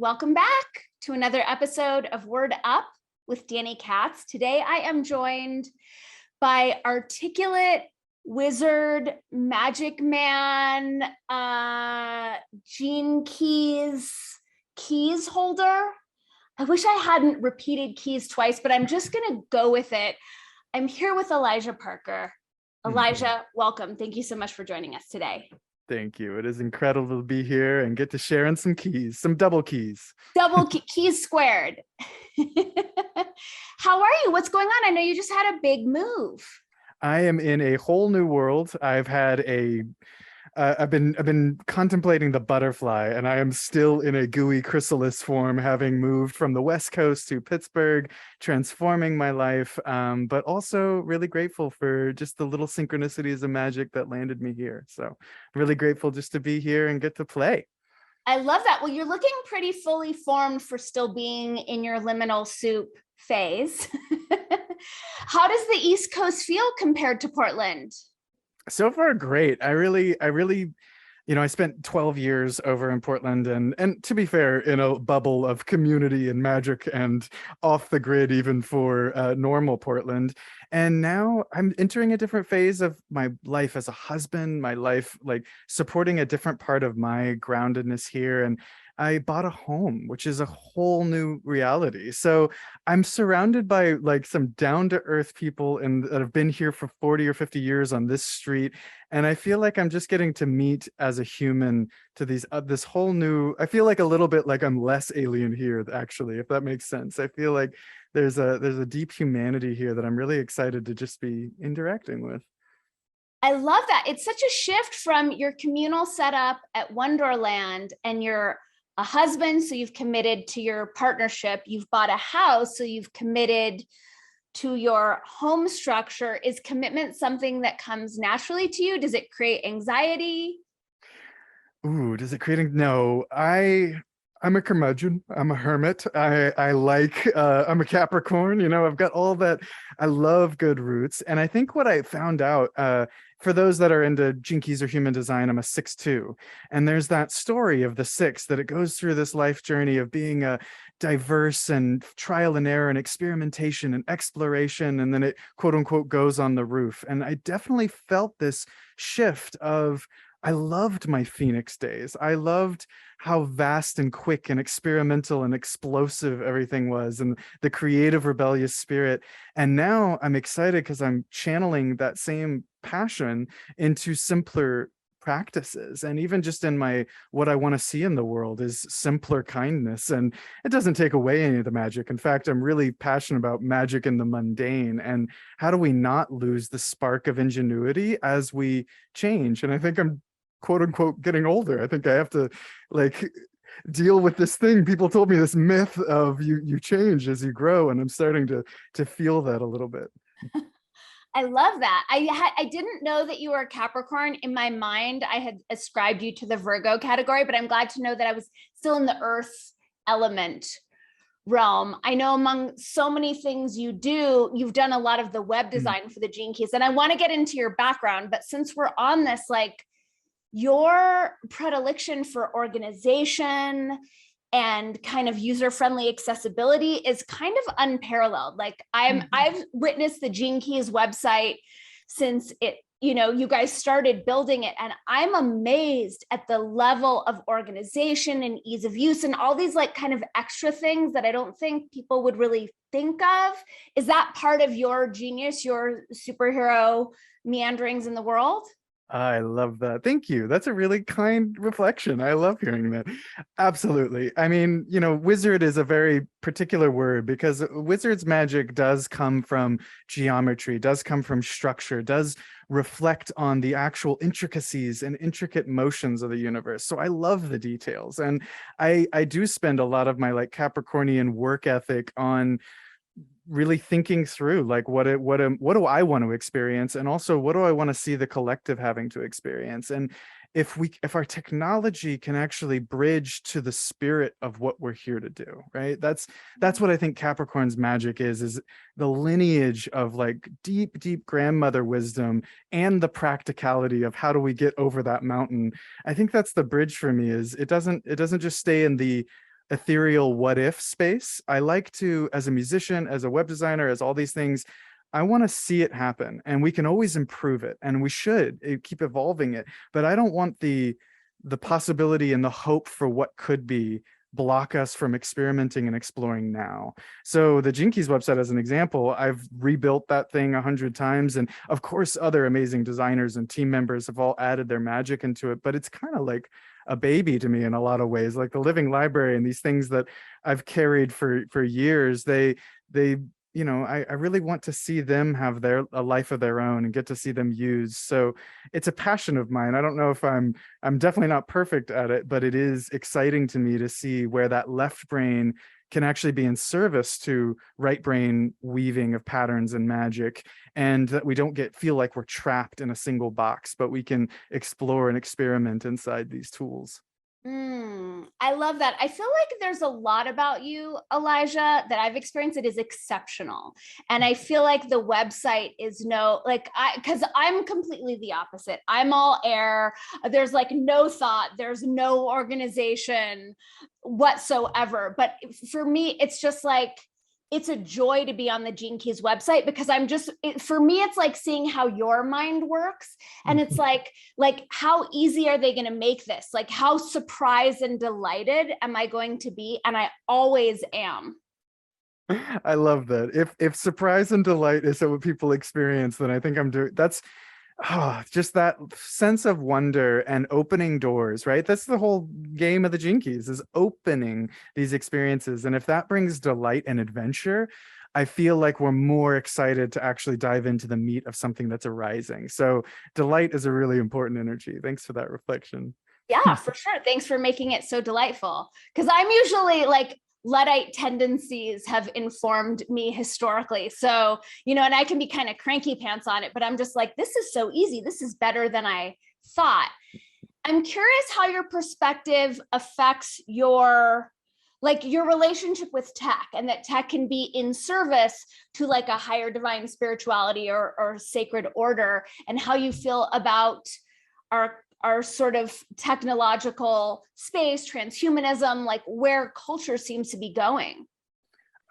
Welcome back to another episode of Word Up with Danny Katz. Today I am joined by articulate wizard, magic man, Gene Keys holder. I wish I hadn't repeated keys twice, but I'm just going to go with it. I'm here with Elijah Parker. Elijah, welcome. Thank you so much for joining us today. Thank you. It is incredible to be here and get to share in some keys, some double keys. Keys squared. How are you? What's going on? I know you just had a big move. I am in a whole new world. I've been contemplating the butterfly, and I am still in a gooey chrysalis form, having moved from the West Coast to Pittsburgh, transforming my life, but also really grateful for just the little synchronicities of magic that landed me here. So really grateful just to be here and get to play. I love that. Well, you're looking pretty fully formed for still being in your liminal soup phase. How does the East Coast feel compared to Portland? So far, great. I really, I spent 12 years over in Portland, and to be fair, in a bubble of community and magic and off the grid, even for normal Portland. And now I'm entering a different phase of my life as a husband, my life, like supporting a different part of my groundedness here. And I bought a home, which is a whole new reality. So I'm surrounded by like some down-to-earth people that have been here for 40 or 50 years on this street. And I feel like I'm just getting to meet as a human to this whole new, I feel like a little bit like I'm less alien here, actually, if that makes sense. I feel like there's a deep humanity here that I'm really excited to just be interacting with. I love that. It's such a shift from your communal setup at Wonderland, and you're a husband, so you've committed to your partnership. You've bought a house, so you've committed to your home structure. Is commitment something that comes naturally to you? Does it create anxiety? Ooh, does it create? No, I'm a curmudgeon. I'm a hermit. I'm a Capricorn. I've got all that. I love good roots. And I think what I found out, for those that are into Gene Keys or human design, I'm a 6-2. And there's that story of the 6 that it goes through this life journey of being a diverse and trial and error and experimentation and exploration. And then it quote unquote goes on the roof. And I definitely felt this shift of, I loved my Phoenix days. I loved how vast and quick and experimental and explosive everything was, and the creative, rebellious spirit. And now I'm excited because I'm channeling that same passion into simpler practices. And even just in what I want to see in the world is simpler kindness. And it doesn't take away any of the magic. In fact, I'm really passionate about magic in the mundane. And how do we not lose the spark of ingenuity as we change? And I think I'm quote unquote getting older. I think I have to deal with this thing. People told me this myth of you change as you grow, and I'm starting to feel that a little bit. I love that. I didn't know that you were a Capricorn. In my mind, I had ascribed you to the Virgo category, but I'm glad to know that I was still in the earth element realm. I know among so many things you do, you've done a lot of the web design for the Gene Keys, and I want to get into your background, but since we're on this, your predilection for organization and kind of user-friendly accessibility is kind of unparalleled. I've witnessed the Gene Keys website since you guys started building it, and I'm amazed at the level of organization and ease of use and all these kind of extra things that I don't think people would really think of. Is that part of your genius, your superhero meanderings in the world? I love that. Thank you. That's a really kind reflection. I love hearing that. Absolutely. I mean, wizard is a very particular word because wizard's magic does come from geometry, does come from structure, does reflect on the actual intricacies and intricate motions of the universe. So I love the details. And I do spend a lot of my Capricornian work ethic on really thinking through what do I want to experience, and also what do I want to see the collective having to experience. And if our technology can actually bridge to the spirit of what we're here to do, right? That's what I think Capricorn's magic is the lineage of deep grandmother wisdom and the practicality of how do we get over that mountain. I think that's the bridge for me. Is it doesn't just stay in the ethereal what if space. I like to, as a musician, as a web designer, as all these things, I want to see it happen, and we can always improve it, and we should keep evolving it. But I don't want the possibility and the hope for what could be block us from experimenting and exploring now. So the Gene Keys website, as an example, I've rebuilt that thing 100 times. And of course, other amazing designers and team members have all added their magic into it, but it's kind of like a baby to me in a lot of ways, like the living library and these things that I've carried for years. They I really want to see them have a life of their own and get to see them used. So it's a passion of mine. I don't know if I'm definitely not perfect at it, but it is exciting to me to see where that left brain can actually be in service to right brain weaving of patterns and magic, and that we don't feel like we're trapped in a single box, but we can explore and experiment inside these tools. I love that. I feel like there's a lot about you, Elijah, that I've experienced that is exceptional. And I feel like the website is because I'm completely the opposite. I'm all air. There's like no thought, there's no organization whatsoever. But for me, it's just like, it's a joy to be on the Gene Keys website, because for me, it's like seeing how your mind works. And it's like how easy are they going to make this? Like, how surprised and delighted am I going to be? And I always am. I love that. If surprise and delight is what people experience, then I think I'm doing that's just that sense of wonder and opening doors, right? That's the whole game of the Gene Keys, is opening these experiences. And if that brings delight and adventure, I feel like we're more excited to actually dive into the meat of something that's arising. So delight is a really important energy. Thanks for that reflection. Yeah, for sure. Thanks for making it so delightful. Because I'm usually like, Luddite tendencies have informed me historically. So, and I can be kind of cranky pants on it, but I'm just like, this is so easy. This is better than I thought. I'm curious how your perspective affects your relationship with tech, and that tech can be in service to like a higher divine spirituality or sacred order, and how you feel about our sort of technological space, transhumanism, like where culture seems to be going.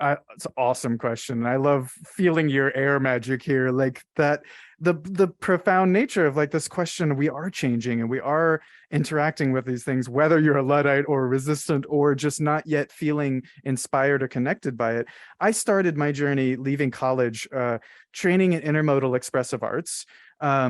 It's an awesome question. I love feeling your air magic here, like that, the profound nature of like this question. We are changing and we are interacting with these things, whether you're a Luddite or resistant or just not yet feeling inspired or connected by it. I started my journey leaving college, training in intermodal expressive arts,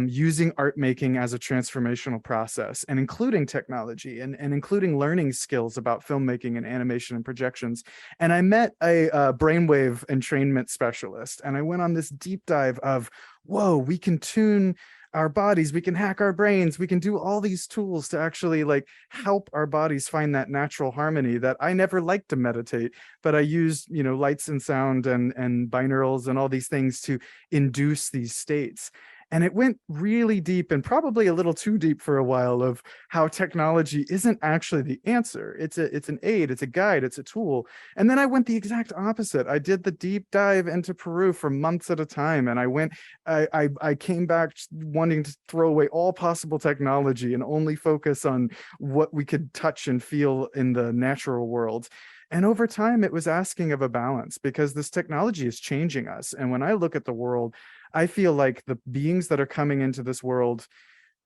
using art making as a transformational process, and including technology and including learning skills about filmmaking and animation and projections. And I met a brainwave entrainment specialist, and I went on this deep dive of, whoa, we can tune our bodies, we can hack our brains, we can do all these tools to actually like help our bodies find that natural harmony that I never liked to meditate, but I used, lights and sound and binaurals and all these things to induce these states. And it went really deep, and probably a little too deep for a while, of how technology isn't actually the answer. It's an aid, it's a guide, it's a tool. And then I went the exact opposite. I did the deep dive into Peru for months at a time. And I came back wanting to throw away all possible technology and only focus on what we could touch and feel in the natural world. And over time, it was asking of a balance, because this technology is changing us. And when I look at the world, I feel like the beings that are coming into this world,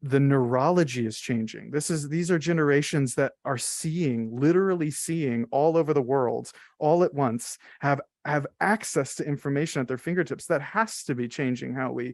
the neurology is changing. These are generations that are literally seeing all over the world, all at once, have access to information at their fingertips. That has to be changing how we,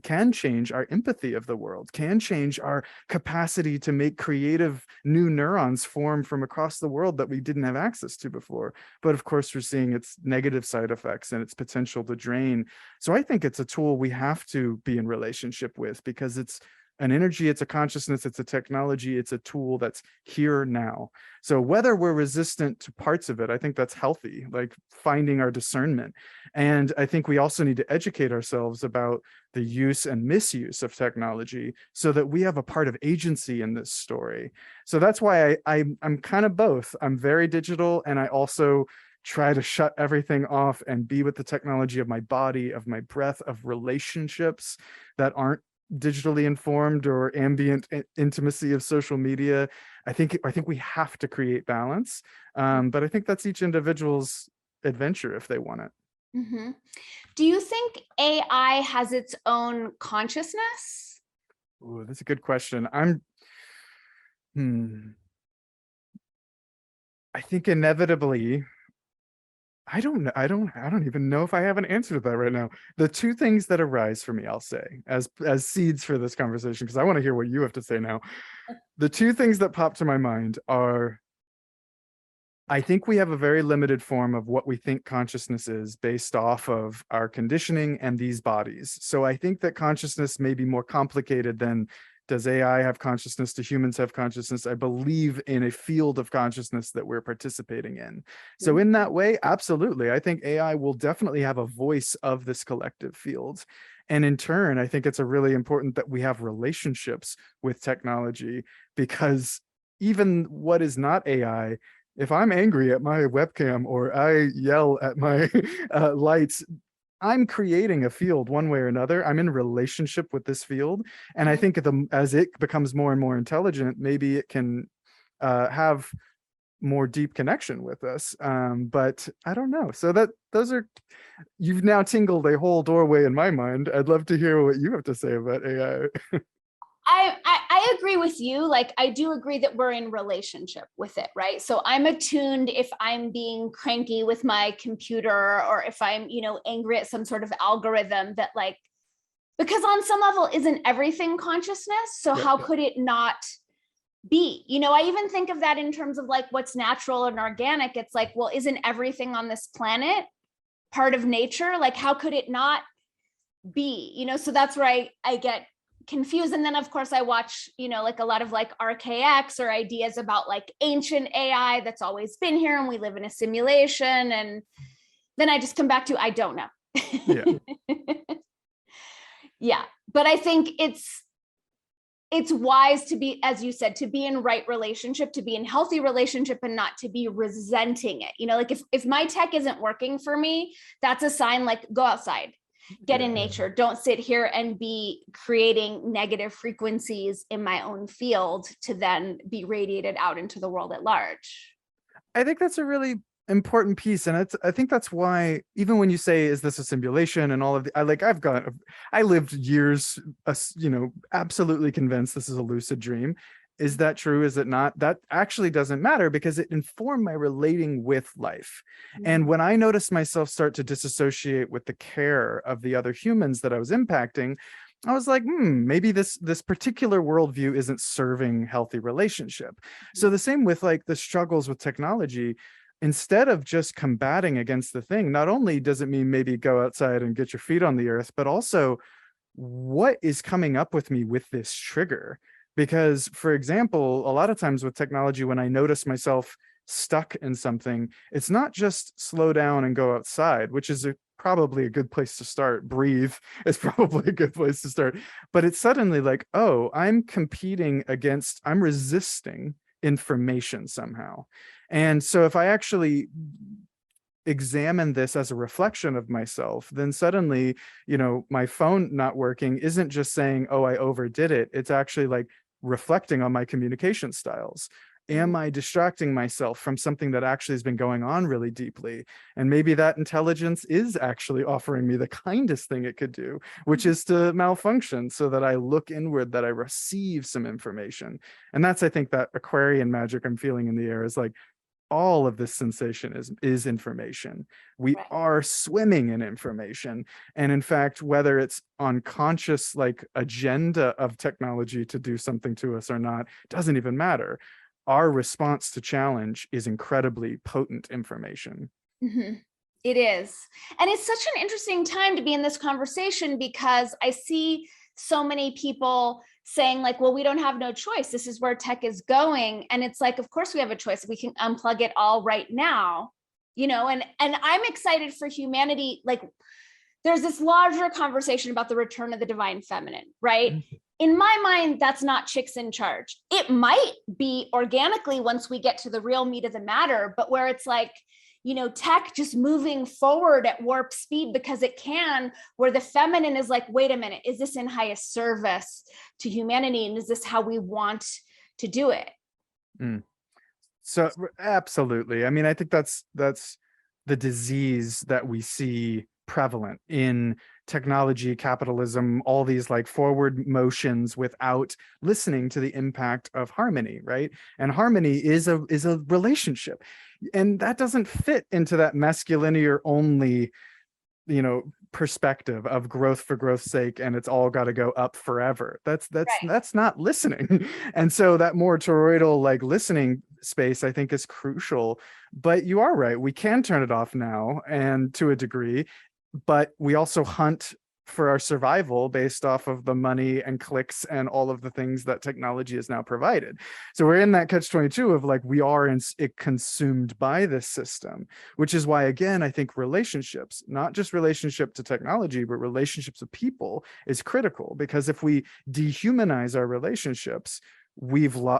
can change our empathy of the world, can change our capacity to make creative new neurons form from across the world that we didn't have access to before. But of course, we're seeing its negative side effects and its potential to drain. So I think it's a tool we have to be in relationship with, because it's an energy, it's a consciousness, it's a technology, it's a tool that's here now. So whether we're resistant to parts of it, I think that's healthy, like finding our discernment. And I think we also need to educate ourselves about the use and misuse of technology, so that we have a part of agency in this story. So that's why I'm kind of both. I'm very digital, and I also try to shut everything off and be with the technology of my body, of my breath, of relationships that aren't digitally informed or ambient intimacy of social media. I think we have to create balance. But I think that's each individual's adventure if they want it. Mhm. Do you think AI has its own consciousness? Ooh, that's a good question. Hmm, I think inevitably, I don't know. I don't even know if I have an answer to that right now. The two things that arise for me, I'll say, as seeds for this conversation, because I want to hear what you have to say now. The two things that pop to my mind are, I think we have a very limited form of what we think consciousness is based off of our conditioning and these bodies. So I think that consciousness may be more complicated than, does AI have consciousness? Do humans have consciousness? I believe in a field of consciousness that we're participating in. So in that way, absolutely. I think AI will definitely have a voice of this collective field. And in turn, I think it's a really important that we have relationships with technology, because even what is not AI, if I'm angry at my webcam or I yell at my lights, I'm creating a field one way or another. I'm in relationship with this field. And I think as it becomes more and more intelligent, maybe it can have more deep connection with us. But I don't know. So you've now tingled a whole doorway in my mind. I'd love to hear what you have to say about AI. I agree with you. Like, I do agree that we're in relationship with it, right? So I'm attuned if I'm being cranky with my computer, or if I'm, angry at some sort of algorithm that, like, because on some level, isn't everything consciousness? So Yep. how could it not be? I even think of that in terms of like what's natural and organic. It's like, well, isn't everything on this planet part of nature? Like, how could it not be? So that's where I get confused. And then of course I watch, like a lot of like RKX, or ideas about like ancient AI that's always been here and we live in a simulation. And then I just come back to, I don't know. Yeah. Yeah. But I think it's wise to be, as you said, to be in right relationship, to be in healthy relationship, and not to be resenting it. Like if my tech isn't working for me, that's a sign, like, go outside, get in nature. Don't sit here and be creating negative frequencies in my own field to then be radiated out into the world at large. I think that's a really important piece, and I think that's why, even when you say, is this a simulation and all of the, I lived years absolutely convinced this is a lucid dream. Is that true? Is it not? That actually doesn't matter, because it informed my relating with life. And when I noticed myself start to disassociate with the care of the other humans that I was impacting, I was like, maybe this particular worldview isn't serving healthy relationship. So the same with like the struggles with technology. Instead of just combating against the thing, not only does it mean maybe go outside and get your feet on the earth, but also, what is coming up with me with this trigger? Because, for example, a lot of times with technology, when I notice myself stuck in something, it's not just slow down and go outside, which is probably a good place to start. Breathe is probably a good place to start. But it's suddenly like, oh, I'm resisting information somehow. And so if I actually examine this as a reflection of myself, then suddenly, my phone not working isn't just saying, oh, I overdid it. It's actually like reflecting on my communication styles. Am I distracting myself from something that actually has been going on really deeply? And maybe that intelligence is actually offering me the kindest thing it could do, which is to malfunction, so that I look inward, that I receive some information. And that's, I think, that Aquarian magic I'm feeling in the air is like, all of this sensation is information. We Right. are swimming in information. And in fact, whether it's unconscious like agenda of technology to do something to us or not, doesn't even matter. Our response to challenge is incredibly potent information. Mhm. It is. And it's such an interesting time to be in this conversation, because I see so many people saying like, well, we don't have no choice. This is where tech is going. And it's like, of course we have a choice. We can unplug it all right now, and I'm excited for humanity. Like, there's this larger conversation about the return of the divine feminine, right? In my mind, that's not chicks in charge. It might be organically once we get to the real meat of the matter, but where it's like, tech just moving forward at warp speed because it can, where the feminine is like, wait a minute, is this in highest service to humanity? And is this how we want to do it? Mm. So absolutely. I mean, I think that's the disease that we see prevalent in technology, capitalism, all these like forward motions without listening to the impact of harmony, right? And harmony is a relationship. And that doesn't fit into that masculinity only, perspective of growth for growth's sake, and it's all got to go up forever. Right. That's not listening. And so that more toroidal like listening space I think is crucial. But you are right, we can turn it off now, and to a degree, but we also hunt for our survival based off of the money and clicks and all of the things that technology has now provided. So we're in that catch-22 of like, we are consumed by this system, which is why, again, I think relationships, not just relationship to technology, but relationships with people is critical, because if we dehumanize our relationships,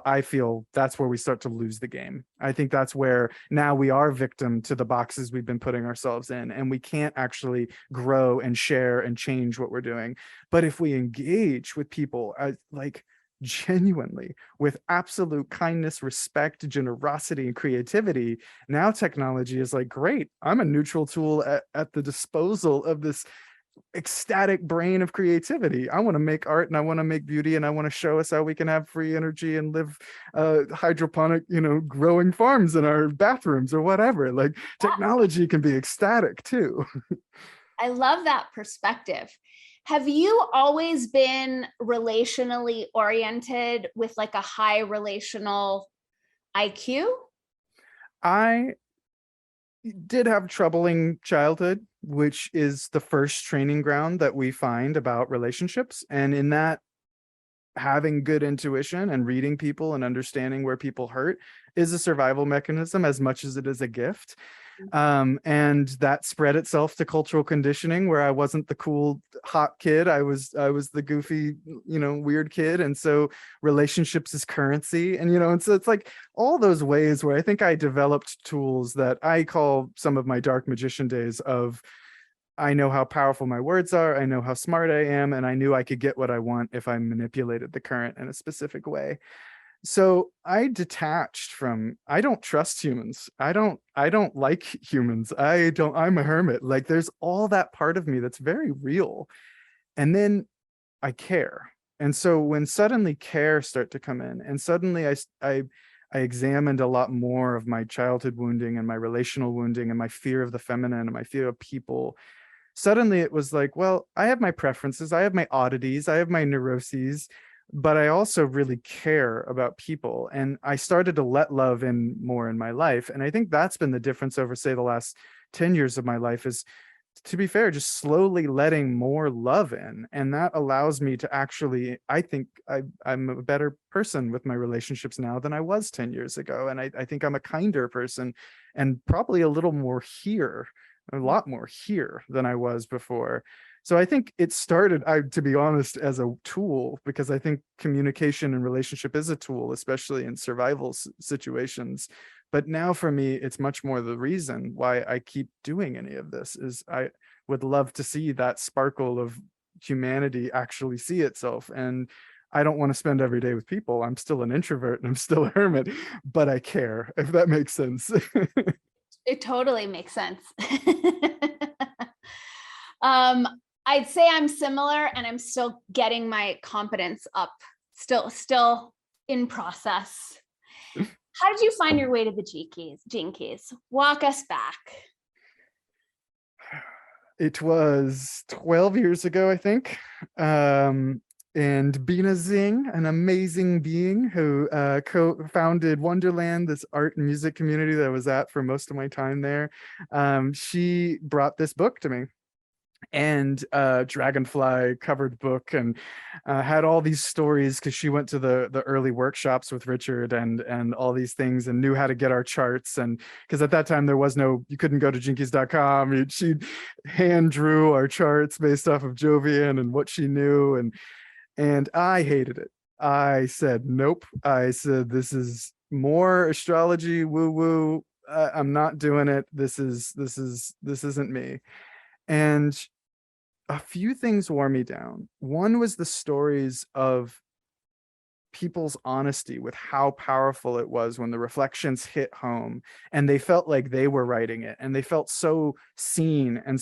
I feel that's where we start to lose the game. I think that's where now we are victim to the boxes we've been putting ourselves in, and we can't actually grow and share and change what we're doing. But if we engage with people like genuinely, with absolute kindness, respect, generosity, and creativity, now technology is like, great, I'm a neutral tool at the disposal of this ecstatic brain of creativity. I want to make art, and I want to make beauty, and I want to show us how we can have free energy and live hydroponic, growing farms in our bathrooms or whatever. Like, technology can be ecstatic too. I love that perspective. Have you always been relationally oriented with like a high relational IQ? I did have troubling childhood, which is the first training ground that we find about relationships. And in that, having good intuition and reading people and understanding where people hurt is a survival mechanism as much as it is a gift. And that spread itself to cultural conditioning, where I wasn't the cool hot kid. I was the goofy, weird kid. And so relationships is currency. And so it's like all those ways where I think I developed tools that I call some of my dark magician days of, I know how powerful my words are, I know how smart I am, and I knew I could get what I want if I manipulated the current in a specific way. So I detached from, I don't trust humans. I don't like humans. I'm a hermit. Like, there's all that part of me that's very real. And then I care. And so when suddenly care start to come in, and suddenly I examined a lot more of my childhood wounding and my relational wounding and my fear of the feminine and my fear of people, suddenly it was like, well, I have my preferences, I have my oddities, I have my neuroses, but I also really care about people. And I started to let love in more in my life. And I think that's been the difference over, say, the last 10 years of my life, is, to be fair, just slowly letting more love in. And that allows me to actually, I think I'm a better person with my relationships now than I was 10 years ago. And I think I'm a kinder person, and probably a little more here, a lot more here than I was before. So I think it started, to be honest, as a tool, because I think communication and relationship is a tool, especially in survival situations. But now for me, it's much more the reason why I keep doing any of this is I would love to see that sparkle of humanity actually see itself. And I don't want to spend every day with people. I'm still an introvert and I'm still a hermit, but I care, if that makes sense. It totally makes sense. I'd say I'm similar, and I'm still getting my confidence up, still in process. How did you find your way to the Gene Keys? Walk us back. It was 12 years ago, I think. And Bina Zing, an amazing being who co-founded Wonderland, this art and music community that I was at for most of my time there, she brought this book to me, and dragonfly covered book, and had all these stories, because she went to the early workshops with Richard and all these things, and knew how to get our charts. And because at that time there was no, you couldn't go to jinkies.com. She hand drew our charts based off of Jovian and what she knew, and I hated it. I said nope. I said, this is more astrology woo woo. I'm not doing it. This isn't me. And a few things wore me down. One was the stories of people's honesty with how powerful it was when the reflections hit home and they felt like they were writing it and they felt so seen. And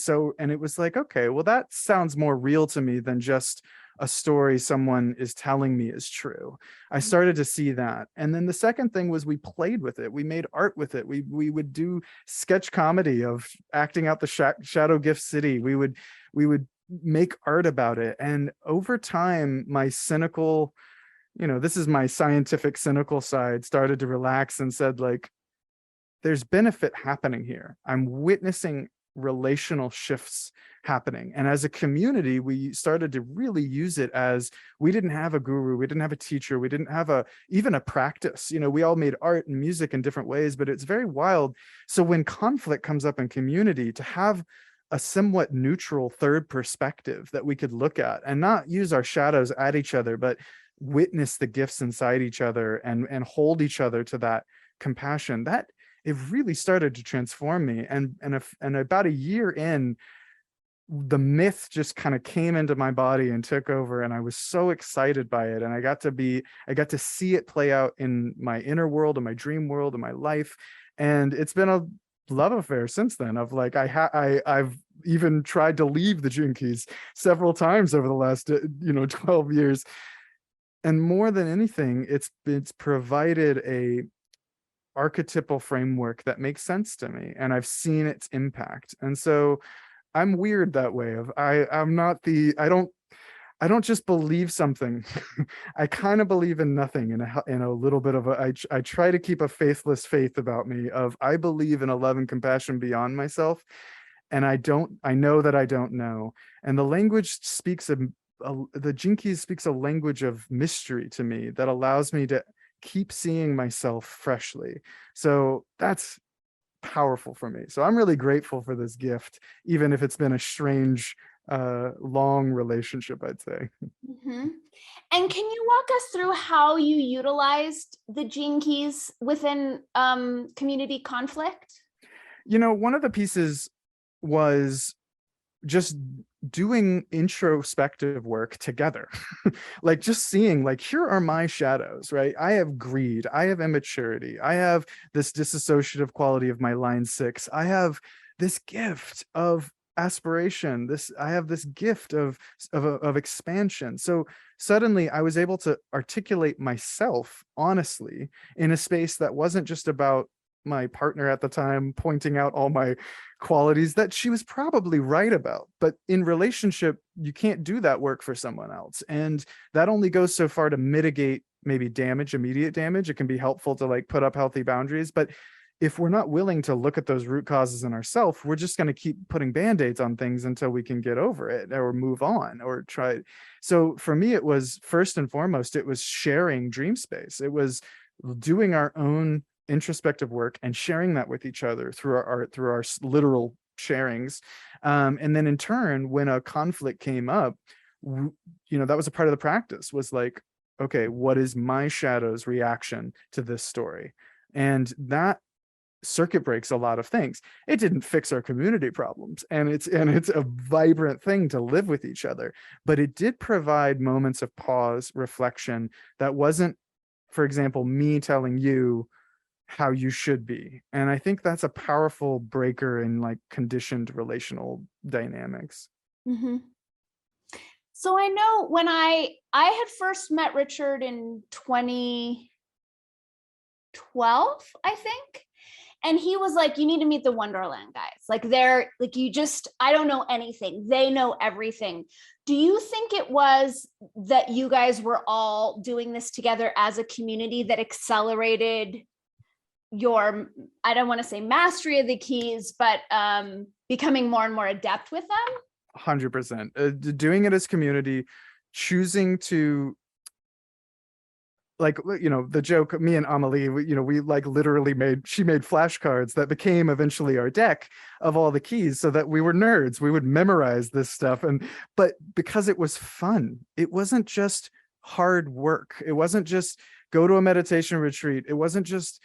it was like, okay, well, that sounds more real to me than just a story someone is telling me is true. I started to see that. And then the second thing was we played with it. We made art with it. We would do sketch comedy of acting out the Shadow Gift City. We would make art about it. And over time, my cynical, this is my scientific cynical side, started to relax and said, like, there's benefit happening here. I'm witnessing relational shifts happening. And as a community, we started to really use it as, we didn't have a guru, we didn't have a teacher, we didn't have even a practice. We all made art and music in different ways, but it's very wild. So when conflict comes up in community, to have a somewhat neutral third perspective that we could look at and not use our shadows at each other, but witness the gifts inside each other and hold each other to that compassion, that it really started to transform me. And about a year in, the myth just kind of came into my body and took over, and I was so excited by it. And I got to see it play out in my inner world, in my dream world, in my life. And it's been a love affair since then, of like, I've even tried to leave the Gene Keys several times over the last 12 years. And more than anything, it's provided a archetypal framework that makes sense to me, and I've seen its impact. And so I'm weird that way, of I'm not I don't just believe something. I kind of believe in nothing, in a little bit of I try to keep a faithless faith about me, of I believe in a love and compassion beyond myself, and I know that I don't know. And the language speaks of the Gene Keys speaks a language of mystery to me that allows me to keep seeing myself freshly. So that's powerful for me. So I'm really grateful for this gift, even if it's been a strange, long relationship, I'd say. Mm-hmm. And can you walk us through how you utilized the Gene Keys within community conflict? One of the pieces was just doing introspective work together. Like, just seeing, like, here are my shadows, right? I have greed, I have immaturity, I have this disassociative quality of my line 6, I have this gift of aspiration, I have this gift of expansion. So suddenly I was able to articulate myself honestly in a space that wasn't just about my partner at the time pointing out all my qualities that she was probably right about. But in relationship, you can't do that work for someone else. And that only goes so far to mitigate maybe damage, immediate damage. It can be helpful to like put up healthy boundaries. But if we're not willing to look at those root causes in ourselves, we're just going to keep putting band-aids on things until we can get over it or move on or try. So for me, it was first and foremost, it was sharing dream space. It was doing our own introspective work and sharing that with each other through our literal sharings. And then in turn, when a conflict came up, that was a part of the practice, was like, okay, what is my shadow's reaction to this story? And that circuit breaks a lot of things. It didn't fix our community problems, and it's a vibrant thing to live with each other, but it did provide moments of pause, reflection, that wasn't, for example, me telling you how you should be. And I think that's a powerful breaker in like conditioned relational dynamics. Mm-hmm. So I know when I had first met Richard in 2012, I think. And he was like, you need to meet the Wonderland guys. Like, they're like, I don't know anything. They know everything. Do you think it was that you guys were all doing this together as a community that accelerated your, I don't want to say mastery of the keys, but becoming more and more adept with them? 100%. Doing it as community, choosing to, like, the joke, me and Amelie, we like literally she made flashcards that became eventually our deck of all the keys, so that we were nerds. We would memorize this stuff. But because it was fun, it wasn't just hard work. It wasn't just go to a meditation retreat. It wasn't just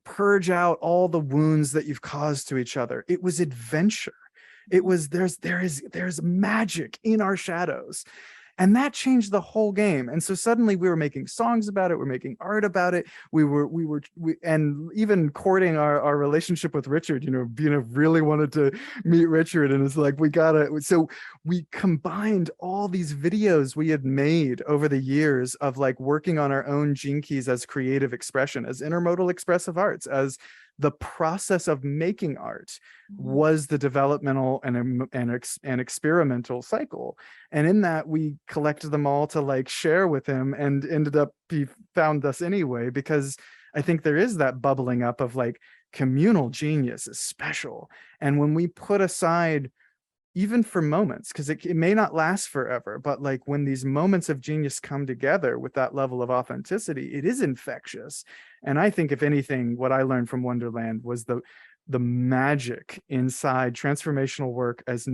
purge out all the wounds that you've caused to each other. It was adventure. It was there's magic in our shadows. And that changed the whole game. And so suddenly we were making songs about it, we're making art about it, and even courting our relationship with Richard. Bina really wanted to meet Richard, and it's like, so we combined all these videos we had made over the years of like working on our own gene keys as creative expression, as intermodal expressive arts, as the process of making art was the developmental and experimental cycle. And in that, we collected them all to like share with him, and ended up, he found us anyway, because I think there is that bubbling up of like communal genius is special. And when we put aside, even for moments, because it may not last forever, but like when these moments of genius come together with that level of authenticity, it is infectious. And I think, if anything, what I learned from Wonderland was the magic inside transformational work as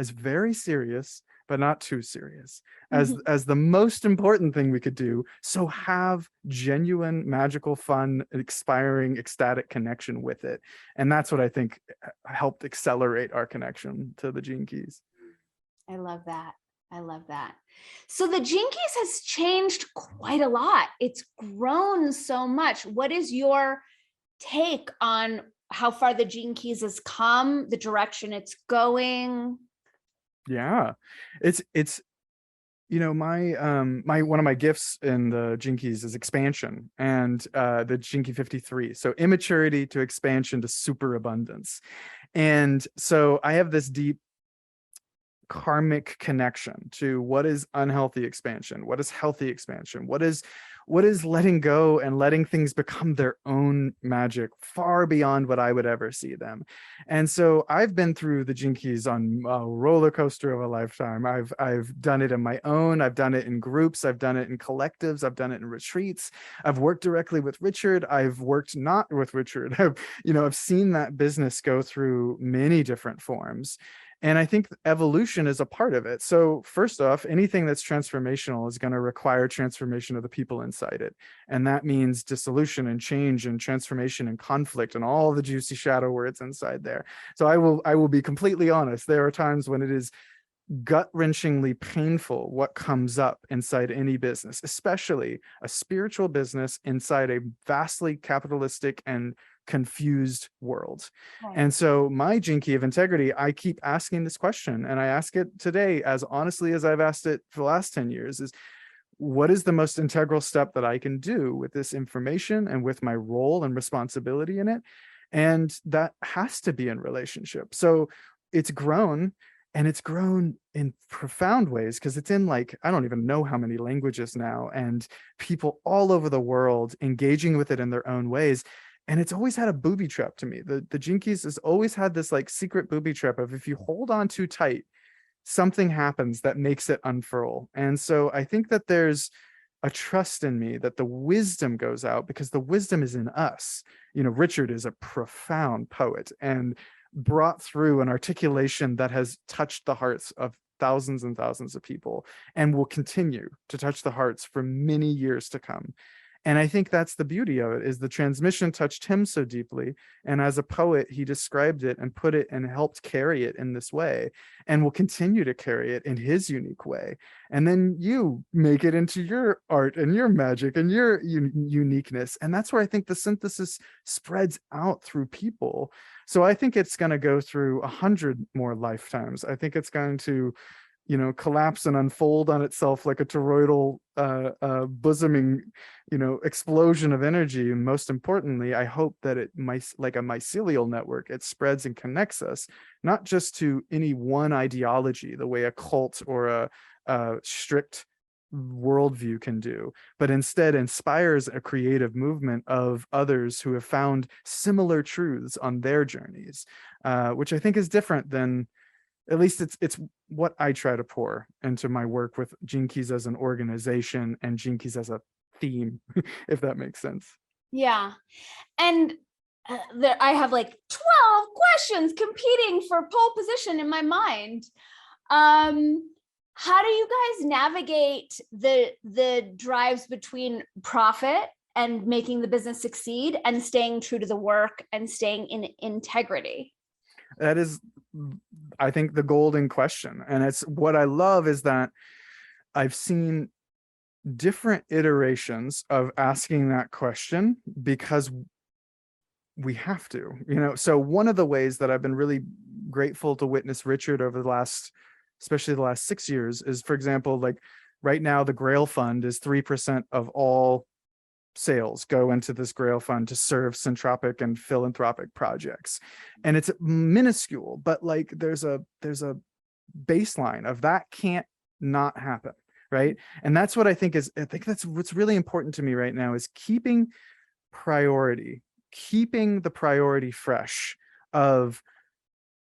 very serious, but not too serious, as the most important thing we could do. So have genuine, magical, fun, expiring, ecstatic connection with it. And that's what I think helped accelerate our connection to the Gene Keys. I love that. I love that. So the Gene Keys has changed quite a lot. It's grown so much. What is your take on how far the Gene Keys has come, the direction it's going? Yeah, it's my one of my gifts in the Gene Keys is expansion, and the Gene Key 53. So immaturity to expansion to superabundance. And so I have this deep karmic connection to what is unhealthy expansion, what is healthy expansion, what is letting go and letting things become their own magic, far beyond what I would ever see them. And so I've been through the Gene Keys on a roller coaster of a lifetime. I've done it on my own, I've done it in groups, I've done it in collectives, I've done it in retreats, I've worked directly with Richard, I've worked not with Richard. I've seen that business go through many different forms. And I think evolution is a part of it. So first off, anything that's transformational is going to require transformation of the people inside it. And that means dissolution and change and transformation and conflict and all the juicy shadow words inside there. So I will be completely honest. There are times when it is gut-wrenchingly painful what comes up inside any business, especially a spiritual business inside a vastly capitalistic and confused world. Right. And so my Gene Key of integrity, I keep asking this question, and I ask it today as honestly as I've asked it for the last 10 years, is what is the most integral step that I can do with this information and with my role and responsibility in it? And that has to be in relationship. So it's grown, and it's grown in profound ways, because it's in like, I don't even know how many languages now, and people all over the world engaging with it in their own ways. And it's always had a booby trap to me. The Gene Keys has always had this like secret booby trap of, if you hold on too tight, something happens that makes it unfurl. And so I think that there's a trust in me that the wisdom goes out, because the wisdom is in us. Richard is a profound poet and brought through an articulation that has touched the hearts of thousands and thousands of people, and will continue to touch the hearts for many years to come. And I think that's the beauty of it, is the transmission touched him so deeply. And as a poet, he described it and put it and helped carry it in this way, and will continue to carry it in his unique way. And then you make it into your art and your magic and your uniqueness. And that's where I think the synthesis spreads out through people. So I think it's going to go through 100 more lifetimes. I think it's going to collapse and unfold on itself like a toroidal bosoming, explosion of energy. And most importantly, I hope that like a mycelial network, it spreads and connects us, not just to any one ideology, the way a cult or a strict worldview can do, but instead inspires a creative movement of others who have found similar truths on their journeys, which I think is different than, at least it's what I try to pour into my work with Gene Keys as an organization and Gene Keys as a theme, if that makes sense. Yeah. And I have like 12 questions competing for pole position in my mind. How do you guys navigate the drives between profit and making the business succeed and staying true to the work and staying in integrity? That is, I think, the golden question. And it's what I love is that I've seen different iterations of asking that question because we have to, so one of the ways that I've been really grateful to witness Richard over the last, especially the last 6 years, is, for example, like right now the Grail Fund is 3% of all sales go into this Grail Fund to serve syntropic and philanthropic projects. And it's minuscule, but like there's a baseline of that can't not happen, right? And that's what I think that's what's really important to me right now, is keeping the priority fresh of,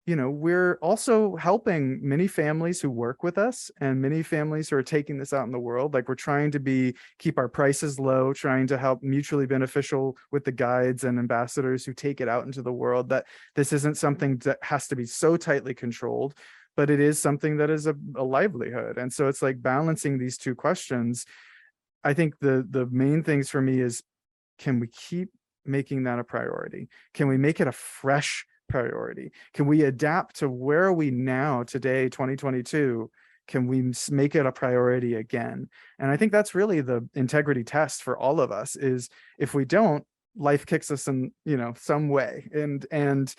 we're also helping many families who work with us and many families who are taking this out in the world. Like, we're trying to keep our prices low, trying to help mutually beneficial with the guides and ambassadors who take it out into the world, that this isn't something that has to be so tightly controlled, but it is something that is a livelihood. And so it's like balancing these two questions. I think the main things for me is, can we keep making that a priority? Can we make it a fresh priority? Can we adapt to where are we now today, 2022? Can we make it a priority again? And I think that's really the integrity test for all of us, is if we don't, life kicks us in, some way. And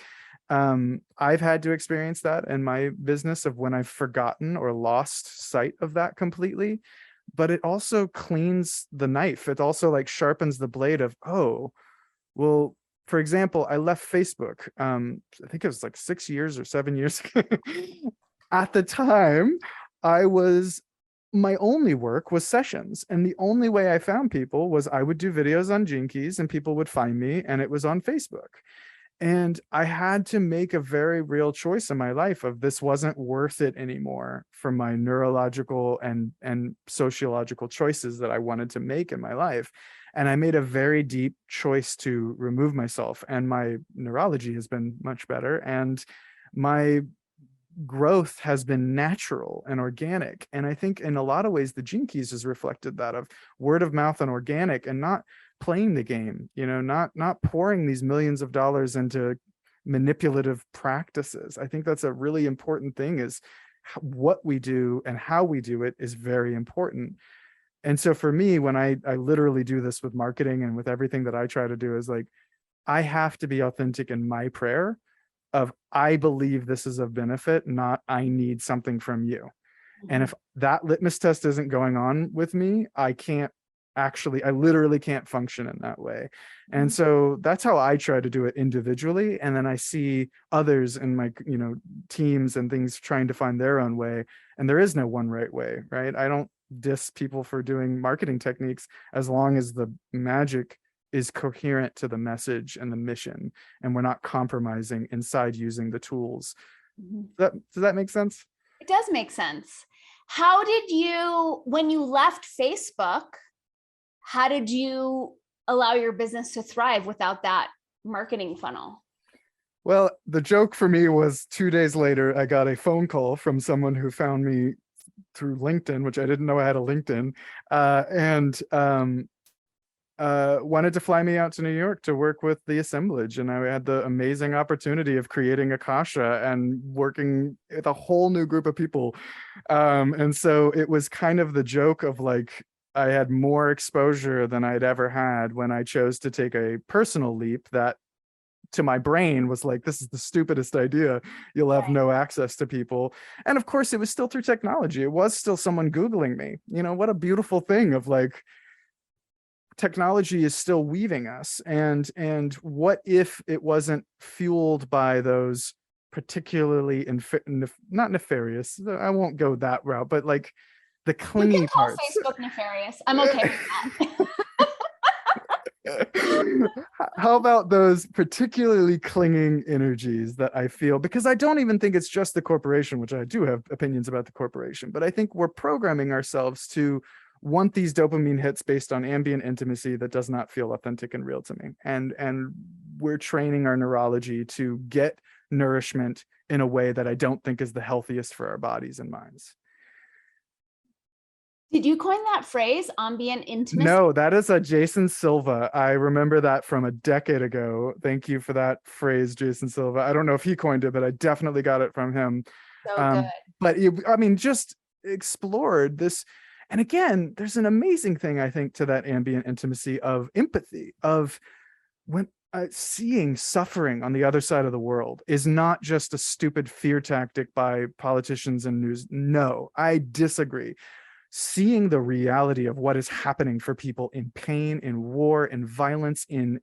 I've had to experience that in my business, of when I've forgotten or lost sight of that completely. But it also cleans the knife. It also like sharpens the blade of, oh, well, for example, I left Facebook. I think it was like 6 years or 7 years ago. At the time, my only work was sessions. And the only way I found people was I would do videos on Gene Keys and people would find me, and it was on Facebook. And I had to make a very real choice in my life of, this wasn't worth it anymore for my neurological and sociological choices that I wanted to make in my life. And I made a very deep choice to remove myself, and my neurology has been much better. And my growth has been natural and organic. And I think in a lot of ways, the Gene Keys has reflected that, of word of mouth and organic, and not playing the game, not pouring these millions of dollars into manipulative practices. I think that's a really important thing, is what we do and how we do it is very important. And so for me, when I literally do this with marketing and with everything that I try to do, is like, I have to be authentic in my prayer of, I believe this is of benefit, not I need something from you. And if that litmus test isn't going on with me, I literally can't function in that way. And so that's how I try to do it individually. And then I see others in my, teams and things trying to find their own way. And there is no one right way, right? I don't diss people for doing marketing techniques, as long as the magic is coherent to the message and the mission, and we're not compromising inside using the tools. Does that make sense? It does make sense. How did you, when you left Facebook, how did you allow your business to thrive without that marketing funnel? Well, the joke for me was 2 days later, I got a phone call from someone who found me through LinkedIn, which I didn't know I had a LinkedIn, and wanted to fly me out to New York to work with the assemblage. And I had the amazing opportunity of creating Akasha and working with a whole new group of people. And so it was kind of the joke of like, I had more exposure than I'd ever had when I chose to take a personal leap that, to my brain, was like, this is the stupidest idea. You'll have no access to people. And of course, it was still through technology. It was still someone Googling me. What a beautiful thing of like, technology is still weaving us. And what if it wasn't fueled by those particularly not nefarious, I won't go that route, but like the clingy You can call parts. Facebook nefarious. I'm okay with that. How about those particularly clinging energies that I feel? Because I don't even think it's just the corporation, which I do have opinions about the corporation, but I think we're programming ourselves to want these dopamine hits based on ambient intimacy that does not feel authentic and real to me. And we're training our neurology to get nourishment in a way that I don't think is the healthiest for our bodies and minds. Did you coin that phrase, ambient intimacy? No, that is a Jason Silva. I remember that from a decade ago. Thank you for that phrase, Jason Silva. I don't know if he coined it, but I definitely got it from him. So good. But I mean, just explored this. And again, there's an amazing thing, I think, to that ambient intimacy of empathy, of when seeing suffering on the other side of the world is not just a stupid fear tactic by politicians and news. No, I disagree. Seeing the reality of what is happening for people in pain, in war, in violence, in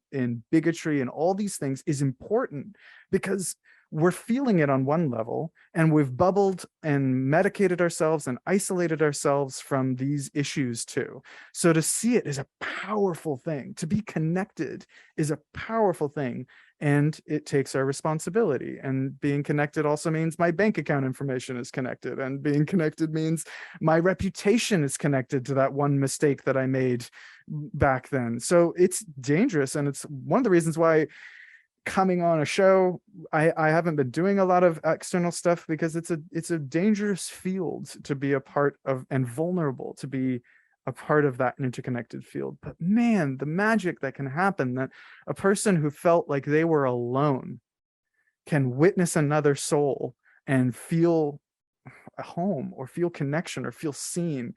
bigotry, and all these things is important, because we're feeling it on one level, and we've bubbled and medicated ourselves and isolated ourselves from these issues too. So to see it is a powerful thing. To be connected is a powerful thing, and it takes our responsibility. And being connected also means my bank account information is connected, and being connected means my reputation is connected to that one mistake that I made back then. So it's dangerous, and it's one of the reasons why coming on a show, I haven't been doing a lot of external stuff, because it's a dangerous field to be a part of, and vulnerable to be a part of that interconnected field. But man, the magic that can happen, that a person who felt like they were alone can witness another soul and feel a home, or feel connection, or feel seen,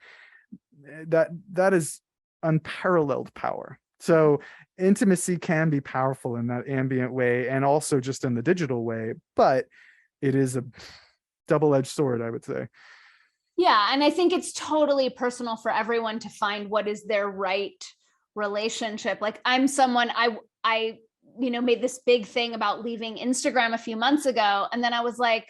that is unparalleled power. So intimacy can be powerful in that ambient way, and also just in the digital way, but it is a double-edged sword, I would say. Yeah, and I think it's totally personal for everyone to find what is their right relationship. Like, I'm someone, I made this big thing about leaving Instagram a few months ago, and then I was like,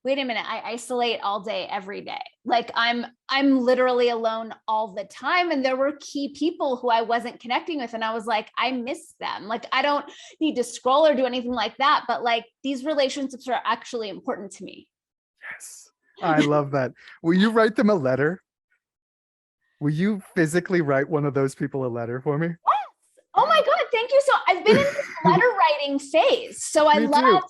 wait a minute, I isolate all day every day. Like, I'm literally alone all the time, and there were key people who I wasn't connecting with, and I was like, I miss them. Like, I don't need to scroll or do anything like that, but like, these relationships are actually important to me. Yes, I love that. Will you write them a letter? Will you physically write one of those people a letter for me? Yes. Oh my God, thank you. So I've been in this letter writing phase. So Me too.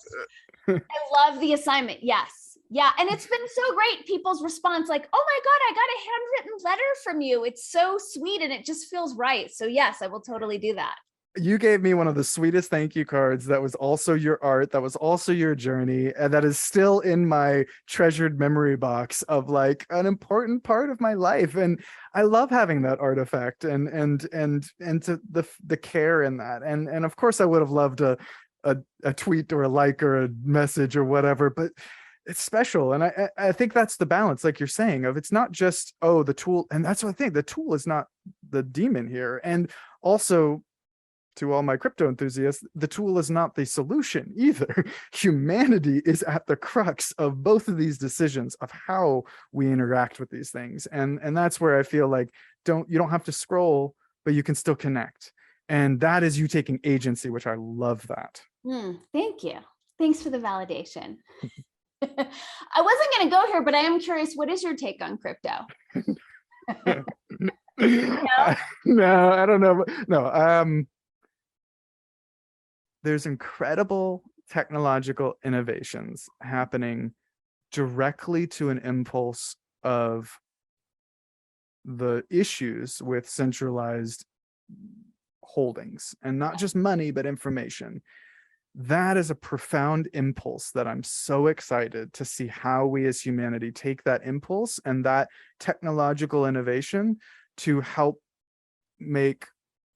I love the assignment. Yes. Yeah. And it's been so great. People's response, like, oh my God, I got a handwritten letter from you. It's so sweet and it just feels right. So yes, I will totally do that. You gave me one of the sweetest thank you cards that was also your art, that was also your journey, and that is still in my treasured memory box of like an important part of my life. And I love having that artifact, and to the care in that. And of course I would have loved a tweet or a like or a message or whatever, but it's special. And I think that's the balance, like you're saying, of it's not just, oh, the tool. And that's what I think, the tool is not the demon here. And also, to all my crypto enthusiasts, the tool is not the solution either. Humanity is at the crux of both of these decisions of how we interact with these things. And that's where I feel like you don't have to scroll, but you can still connect. And that is you taking agency, which I love that. Thank you. Thanks for the validation. I wasn't going to go here, but I am curious, what is your take on crypto? No, I don't know. No, there's incredible technological innovations happening directly to an impulse of the issues with centralized holdings, and not just money, but information. That is a profound impulse that I'm so excited to see how we as humanity take that impulse and that technological innovation to help make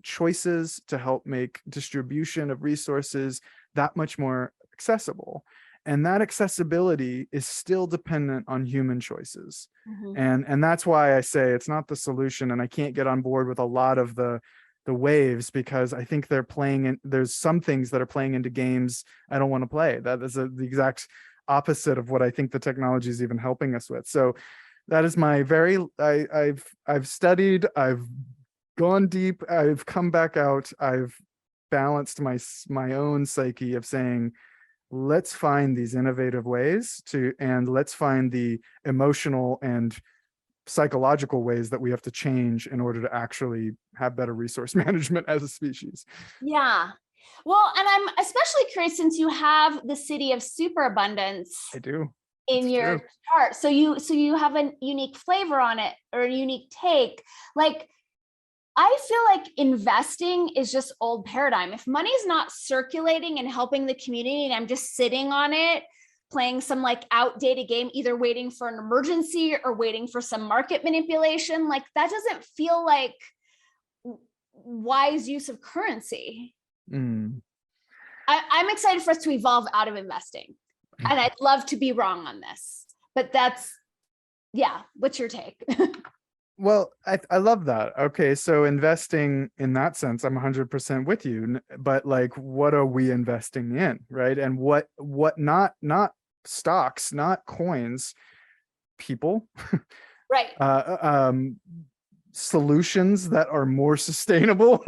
choices, to help make distribution of resources that much more accessible. And that accessibility is still dependent on human choices. And that's why I say it's not the solution. And I can't get on board with a lot of the waves, because I think they're playing in, there's some things that are playing into games I don't want to play. That is the exact opposite of what I think the technology is even helping us with. So that is my I've studied, I've gone deep, I've come back out, I've balanced my own psyche of saying, let's find these innovative ways and let's find the emotional and psychological ways that we have to change in order to actually have better resource management as a species. Yeah. Well, and I'm especially curious, since you have the city of superabundance. I do. in It's your true. chart. So you have a unique flavor on it or a unique take. Like I feel like investing is just old paradigm. If money's not circulating and helping the community and I'm just sitting on it, playing some like outdated game, either waiting for an emergency or waiting for some market manipulation, like that doesn't feel like wise use of currency. Mm. I'm excited for us to evolve out of investing. And I'd love to be wrong on this, but that's, yeah. What's your take? Well, I love that. Okay, so investing in that sense, I'm 100% with you. But like, what are we investing in, right? And what not stocks, not coins, people, Right. uh, um, solutions that are more sustainable,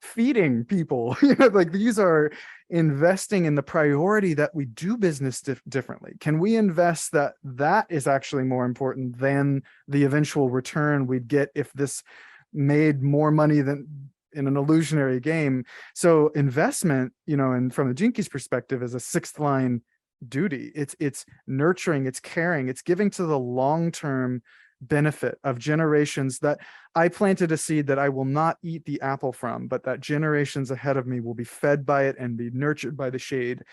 feeding people. Like these are investing in the priority that we do business differently. Can we invest that is actually more important than the eventual return we'd get if this made more money than in an illusionary game? So investment, and from the Jinkies perspective, is a sixth line duty. It's nurturing, it's caring, it's giving to the long-term benefit of generations that I planted a seed that I will not eat the apple from, but that generations ahead of me will be fed by it and be nurtured by the shade.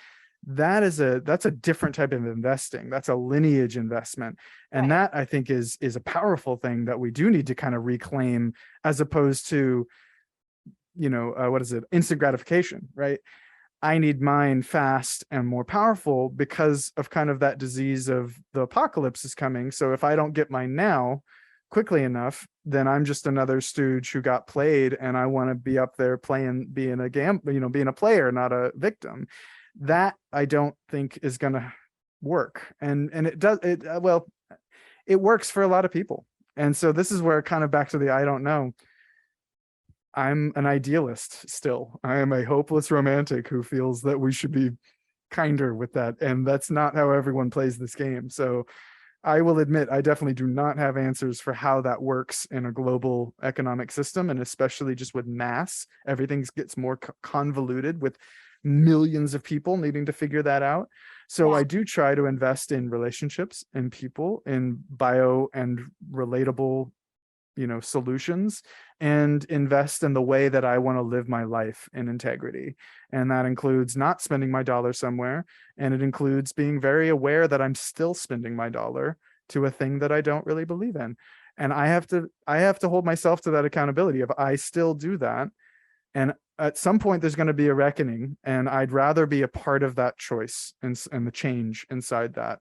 That's a different type of investing. That's a lineage investment. And Right. that I think is a powerful thing that we do need to kind of reclaim, as opposed to, what is it? Instant gratification, right? I need mine fast and more powerful because of kind of that disease of the apocalypse is coming. So if I don't get mine now quickly enough, then I'm just another stooge who got played, and I want to be up there playing, being a player, not a victim. That I don't think is going to work. And it does it well, it works for a lot of people. And so this is where kind of back to the I don't know. I'm an idealist still. I am a hopeless romantic who feels that we should be kinder with that. And that's not how everyone plays this game. So I will admit, I definitely do not have answers for how that works in a global economic system. And especially just with mass, everything gets more convoluted with millions of people needing to figure that out. So Yeah. I do try to invest in relationships and people, in bio and relatable solutions, and invest in the way that I want to live my life in integrity. And that includes not spending my dollar somewhere. And it includes being very aware that I'm still spending my dollar to a thing that I don't really believe in. And I have to hold myself to that accountability. If I still do that, and at some point there's going to be a reckoning, and I'd rather be a part of that choice and the change inside that.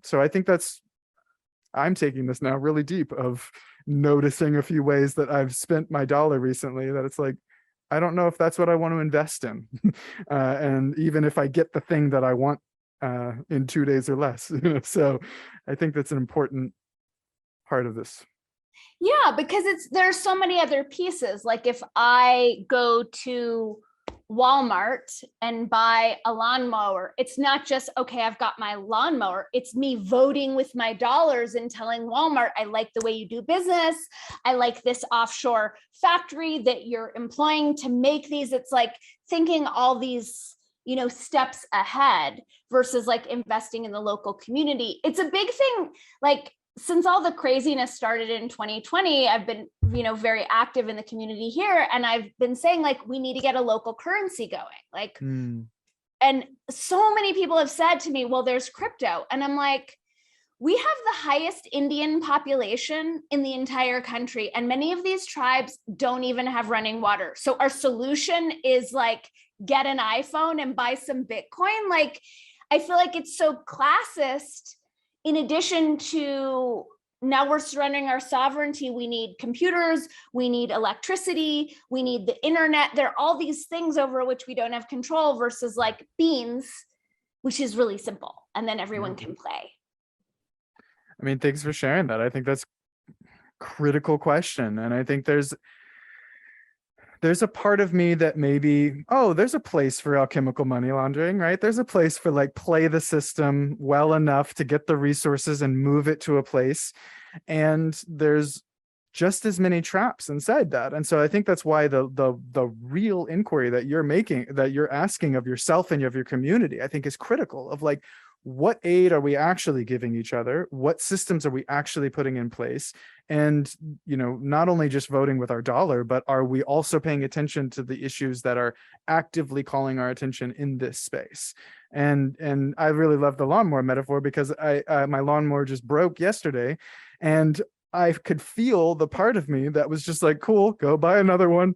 So I think I'm taking this now really deep, of noticing a few ways that I've spent my dollar recently that it's like, I don't know if that's what I want to invest in. And even if I get the thing that I want in 2 days or less. So I think that's an important part of this. Yeah, because there's so many other pieces. Like if I go to Walmart and buy a lawnmower, it's not just, okay, I've got my lawnmower. It's me voting with my dollars and telling Walmart, I like the way you do business. I like this offshore factory that you're employing to make these. It's like thinking all these, steps ahead versus like investing in the local community. It's a big thing. Like since all the craziness started in 2020, I've been, very active in the community here. And I've been saying like, we need to get a local currency going. Like, and so many people have said to me, well, there's crypto. And I'm like, we have the highest Indian population in the entire country. And many of these tribes don't even have running water. So our solution is like, get an iPhone and buy some Bitcoin. Like, I feel like it's so classist. In addition to now we're surrendering our sovereignty, we need computers, we need electricity, we need the internet. There are all these things over which we don't have control versus like beans, which is really simple. And then everyone can play. I mean, thanks for sharing that. I think that's a critical question. And I think there's a part of me that maybe, there's a place for alchemical money laundering, right? There's a place for like play the system well enough to get the resources and move it to a place. And there's just as many traps inside that. And so I think that's why the real inquiry that you're making, that you're asking of yourself and of your community, I think is critical, of like, what aid are we actually giving each other? What systems are we actually putting in place? And, you know, not only just voting with our dollar, but are we also paying attention to the issues that are actively calling our attention in this space? And I really love the lawnmower metaphor, because my lawnmower just broke yesterday, and I could feel the part of me that was just like, cool, go buy another one.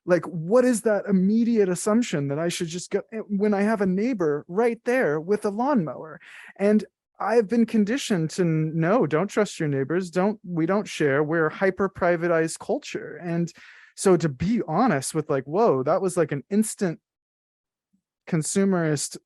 Like, what is that immediate assumption that I should just go when I have a neighbor right there with a lawnmower? And I've been conditioned to no, don't trust your neighbors. We don't share. We're hyper privatized culture. And so to be honest with like, whoa, that was like an instant consumerist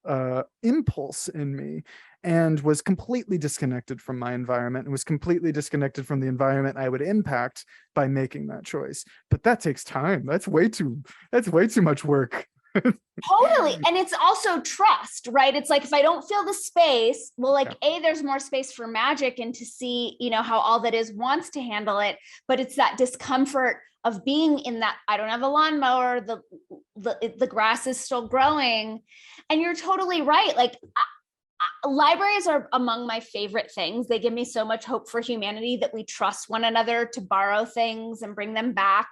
impulse in me, and was completely disconnected from my environment, and was completely disconnected from the environment I would impact by making that choice. But that takes time. That's way too much work. Totally. And it's also trust, right? It's like, if I don't feel the space, well, like, Yeah. there's more space for magic and to see, how all that is wants to handle it. But it's that discomfort of being in that, I don't have a lawnmower, the grass is still growing. And you're totally right. Like, libraries are among my favorite things. They give me so much hope for humanity, that we trust one another to borrow things and bring them back.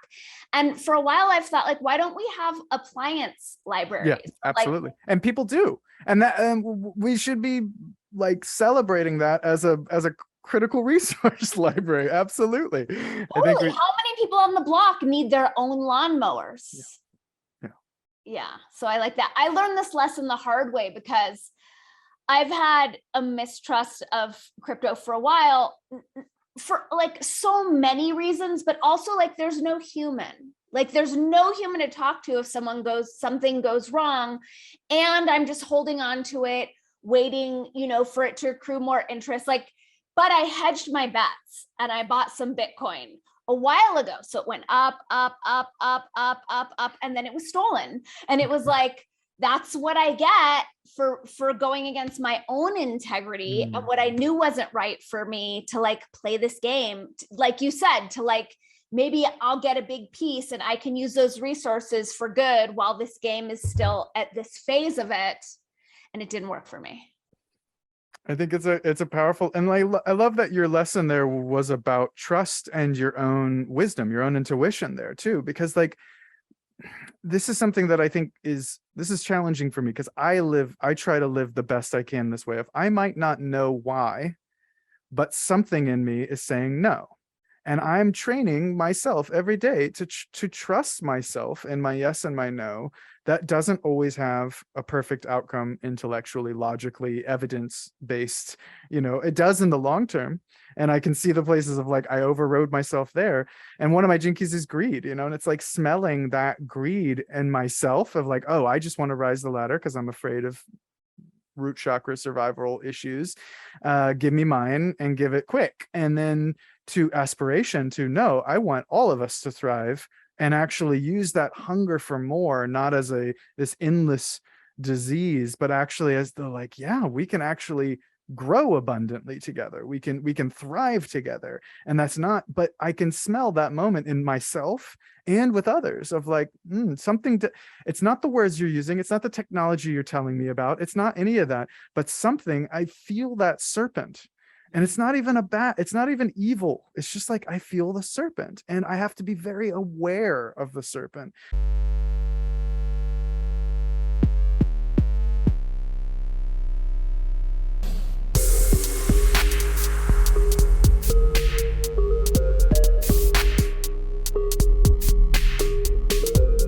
And for a while I've thought, like, why don't we have appliance libraries? Yeah, Like, absolutely. And people do. And that we should be like celebrating that as a critical resource library. Absolutely. I think totally. How many people on the block need their own lawnmowers? yeah, yeah. Yeah. So I like that. I learned this lesson the hard way, because I've had a mistrust of crypto for a while, for like so many reasons, but also like, there's no human. Like, there's no human to talk to if something goes wrong. And I'm just holding on to it, waiting, for it to accrue more interest. Like, but I hedged my bets and I bought some Bitcoin a while ago. So it went up, up, up, up, up, up, up, and then it was stolen. And it was like, that's what I get for going against my own integrity and what I knew wasn't right for me, to like play this game, like you said, to like, maybe I'll get a big piece and I can use those resources for good while this game is still at this phase of it. And it didn't work for me. I think it's a powerful, and I love that your lesson there was about trust and your own wisdom, your own intuition there too, because like, this is something that I think this is challenging for me, because I try to live the best I can this way. If I might not know why, but something in me is saying no. And I'm training myself every day to trust myself in my yes and my no. That doesn't always have a perfect outcome intellectually, logically, evidence-based. It does in the long term. And I can see the places of like, I overrode myself there. And one of my jinkies is greed, and it's like smelling that greed in myself of like, oh, I just want to rise the ladder because I'm afraid of root chakra survival issues. Give me mine and give it quick. And then to aspiration to no, I want all of us to thrive, and actually use that hunger for more, not as this endless disease, but actually as the like, yeah, we can actually grow abundantly together. We can thrive together. And that's not, but I can smell that moment in myself and with others of like, it's not the words you're using. It's not the technology you're telling me about. It's not any of that, but something, I feel that serpent. And it's not even it's not even evil. It's just like, I feel the serpent, and I have to be very aware of the serpent.